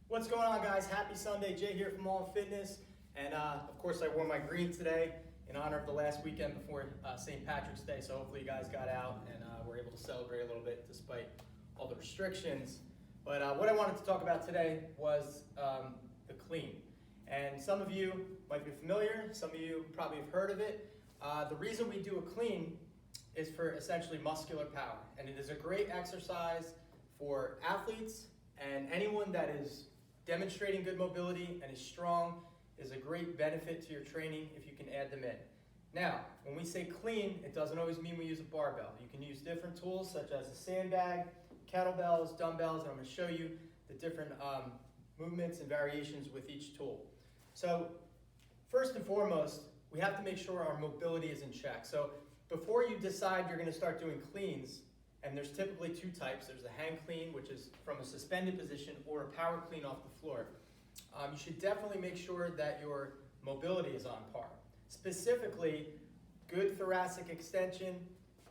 What's going on, guys? Happy Sunday. Jay here from All In Fitness. And of course, I wore my green today in honor of the last weekend before St. Patrick's Day. So hopefully you guys got out and were able to celebrate a little bit despite all the restrictions. But what I wanted to talk about today was the clean. And some of you might be familiar. Some of you probably have heard of it. The reason we do a clean is for essentially muscular power. And it is a great exercise for athletes and anyone that is demonstrating good mobility and is strong. Is a great benefit to your training if you can add them in. Now, when we say clean, it doesn't always mean we use a barbell. You can use different tools such as a sandbag, kettlebells, dumbbells, and I'm going to show you the different movements and variations with each tool. So first and foremost, we have to make sure our mobility is in check. So before you decide you're going to start doing cleans, and there's typically two types. There's a hang clean, which is from a suspended position, or a power clean off the floor. You should definitely make sure that your mobility is on par. Specifically, good thoracic extension,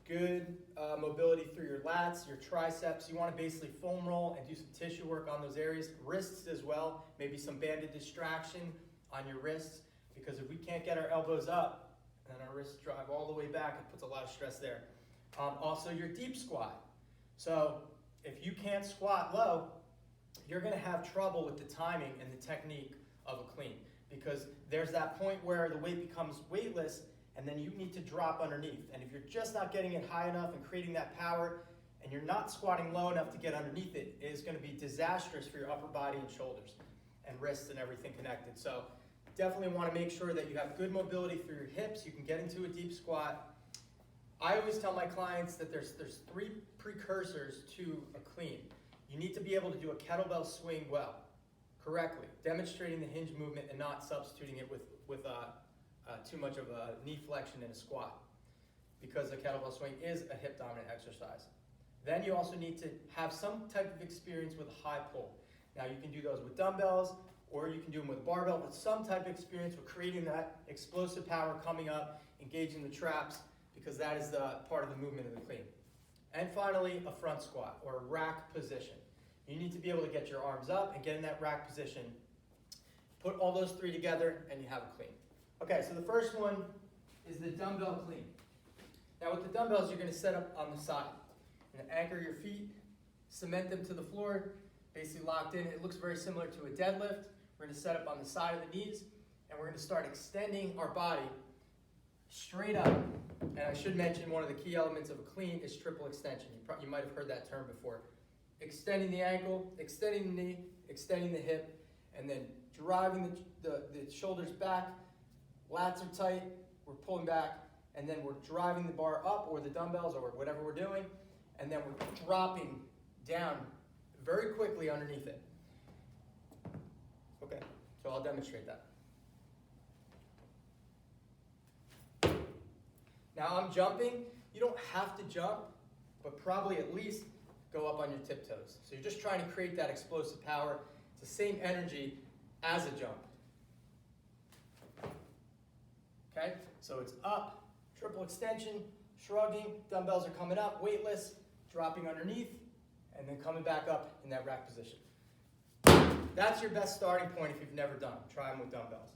good mobility through your lats, your triceps. You want to basically foam roll and do some tissue work on those areas. Wrists as well, maybe some banded distraction on your wrists, because if we can't get our elbows up and our wrists drive all the way back, it puts a lot of stress there. Also your deep squat. So if you can't squat low, you're going to have trouble with the timing and the technique of a clean, because there's that point where the weight becomes weightless and then you need to drop underneath. And if you're just not getting it high enough and creating that power, and you're not squatting low enough to get underneath it, it is going to be disastrous for your upper body and shoulders and wrists and everything connected. So definitely want to make sure that you have good mobility through your hips. You can get into a deep squat. I always tell my clients that there's three precursors to a clean. You need to be able to do a kettlebell swing well, correctly, demonstrating the hinge movement and not substituting it with too much of a knee flexion in a squat, because a kettlebell swing is a hip dominant exercise. Then you also need to have some type of experience with a high pull. Now you can do those with dumbbells, or you can do them with a barbell, but some type of experience with creating that explosive power coming up, engaging the traps, because that is the part of the movement of the clean. And finally, a front squat or a rack position. You need to be able to get your arms up and get in that rack position. Put all those three together and you have a clean. Okay, so the first one is the dumbbell clean. Now with the dumbbells, you're going to set up on the side. You're going to anchor your feet, cement them to the floor, basically locked in. It looks very similar to a deadlift. We're going to set up on the side of the knees, and we're going to start extending our body straight up. And I should mention, one of the key elements of a clean is triple extension. You might have heard that term before. Extending the ankle, extending the knee, extending the hip, and then driving the shoulders back. Lats are tight, we're pulling back, and then we're driving the bar up, or the dumbbells, or whatever we're doing, and then we're dropping down very quickly underneath it. Okay, so I'll demonstrate that. Now I'm jumping. You don't have to jump, but probably at least go up on your tiptoes. So you're just trying to create that explosive power. It's the same energy as a jump. Okay, so it's up, triple extension, shrugging, dumbbells are coming up, weightless, dropping underneath, and then coming back up in that rack position. That's your best starting point if you've never done. Try them with dumbbells.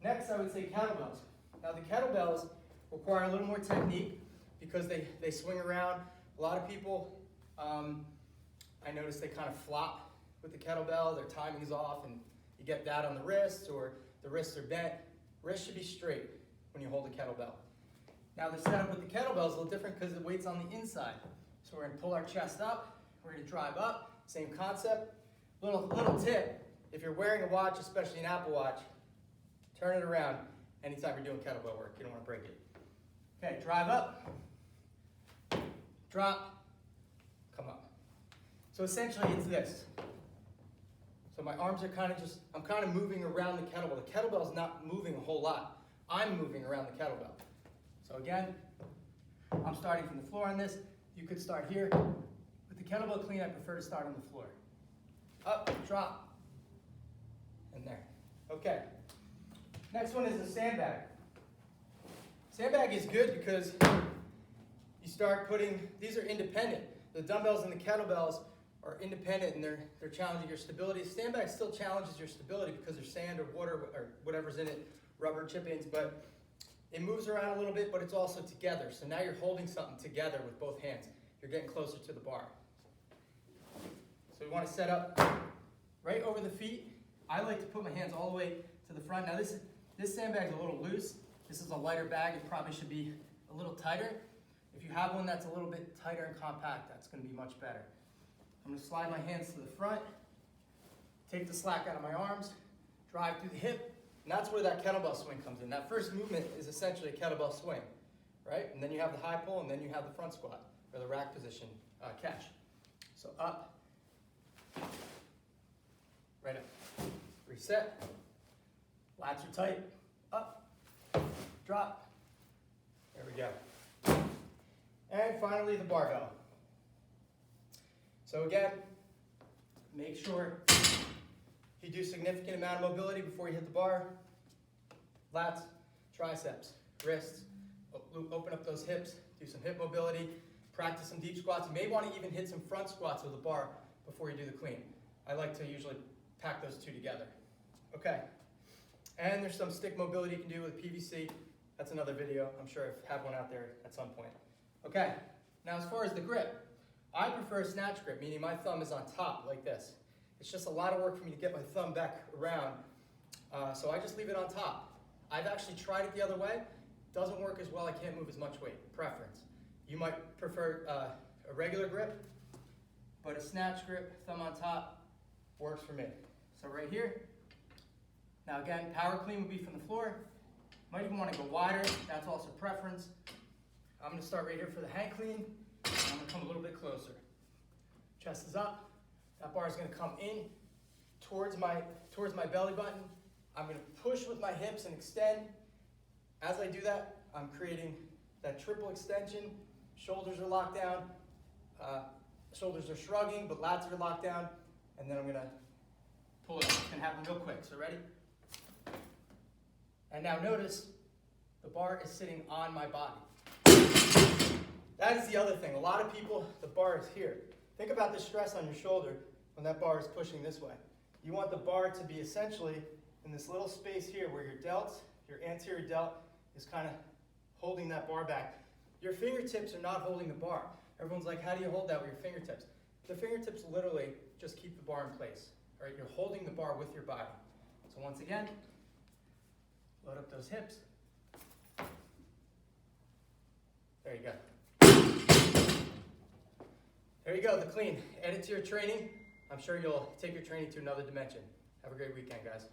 Next, I would say kettlebells. Now the kettlebells require a little more technique because they swing around. A lot of people, I notice they kind of flop with the kettlebell. Their timing is off, and you get that on the wrists, or the wrists are bent. Wrists should be straight when you hold the kettlebell. Now the setup with the kettlebell is a little different because the weight's on the inside. So we're going to pull our chest up. We're going to drive up. Same concept. Little tip: if you're wearing a watch, especially an Apple Watch, turn it around anytime you're doing kettlebell work. You don't want to break it. Okay, drive up, drop, come up. So essentially it's this. So my arms are I'm kind of moving around the kettlebell. The kettlebell's not moving a whole lot. I'm moving around the kettlebell. So again, I'm starting from the floor on this. You could start here. With the kettlebell clean, I prefer to start on the floor. Up, drop, and there. Okay. Next one is the sandbag. Sandbag is good because you start putting, these are independent. The dumbbells and the kettlebells are independent and they're challenging your stability. A sandbag still challenges your stability because there's sand or water or whatever's in it, rubber chip-ins, but it moves around a little bit, but it's also together. So now you're holding something together with both hands. You're getting closer to the bar. So we want to set up right over the feet. I like to put my hands all the way to the front. Now this sandbag is a little loose. This is a lighter bag. It probably should be a little tighter. If you have one that's a little bit tighter and compact, that's going to be much better. I'm going to slide my hands to the front, take the slack out of my arms, drive through the hip, and that's where that kettlebell swing comes in. That first movement is essentially a kettlebell swing, right? And then you have the high pull, and then you have the front squat, or the rack position catch. So up, right up, reset, lats are tight, up, drop, there we go. And finally the barbell. So again, make sure you do significant amount of mobility before you hit the bar. Lats, triceps, wrists, open up those hips, do some hip mobility, practice some deep squats. You may want to even hit some front squats with the bar before you do the clean. I like to usually pack those two together. Okay, and there's some stick mobility you can do with PVC. That's another video. I'm sure I've had one out there at some point. Okay, now as far as the grip, I prefer a snatch grip, meaning my thumb is on top like this. It's just a lot of work for me to get my thumb back around, so I just leave it on top. I've actually tried it the other way. Doesn't work as well. I can't move as much weight. Preference. You might prefer a regular grip, but a snatch grip, thumb on top, works for me. So right here. Now again, power clean would be from the floor. Might even want to go wider. That's also preference. I'm going to start right here for the hang clean. I'm going to come a little bit closer. Chest is up. That bar is going to come in towards my belly button. I'm going to push with my hips and extend. As I do that, I'm creating that triple extension. Shoulders are locked down. Shoulders are shrugging, but lats are locked down. And then I'm going to pull it up. It's going to happen real quick. So ready? And now notice the bar is sitting on my body. That is the other thing. A lot of people, the bar is here. Think about the stress on your shoulder when that bar is pushing this way. You want the bar to be essentially in this little space here where your delts, your anterior delt is kind of holding that bar back. Your fingertips are not holding the bar. Everyone's like, how do you hold that with your fingertips? The fingertips literally just keep the bar in place. All right, you're holding the bar with your body. So once again, load up those hips. There you go. There you go, the clean. Add it to your training. I'm sure you'll take your training to another dimension. Have a great weekend, guys.